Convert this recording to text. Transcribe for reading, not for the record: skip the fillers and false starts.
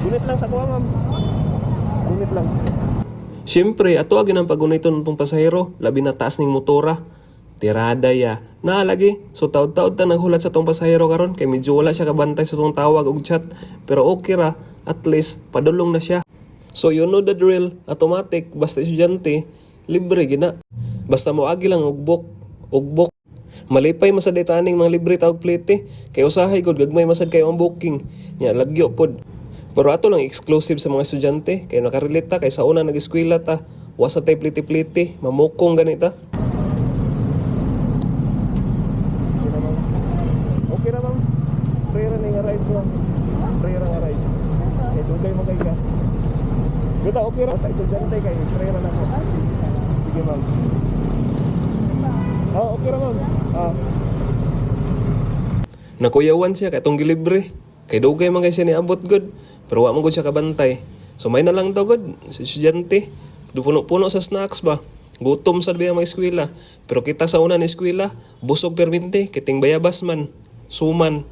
Gunit lang sa kuha, ma'am. Gunit lang. Siyempre, ato agin ang paguniton ng pasahero, labi na taas ning motora. Tirada ya. Naalagi, so taod-taod ta naghulat sa tong pasahero karon kay medyo wala siya kabantay sa tong tawag og chat. Pero okay ra, at least padulong na siya. So you know the drill, automatic, basta estudyante, libre gina. Basta mo agi lang ugbok. Malipay masad itaning mga libre tawag plete, kay usahay gud gagmay masad kayo ang booking. Nya lagyo pod. Pero ato lang exclusive sa mga estudyante, kay nakarelate ta kay sa una nag-eskwela ta, wasa tay pliti-pliti, mamukong ganita. Okay na, ma'am. Pray ra ning arrive ko. Pray ra arrive. Kay dugay mo kay ka. Kita okay ra sa estudyante kay pray ra na ko. Sige, ma'am. Okay ra, ma'am. Nakuyawan siya kay tong gilibre. Kay dugay man kay siya niabot good, pero wa man gud siya kabantay. So may na lang to good, sa estudyante. Puno-puno sa snacks ba. Gutom sa biya mga eskwela. Pero kita sa una ni eskwela, busog perminti, kiting bayabas man, suman.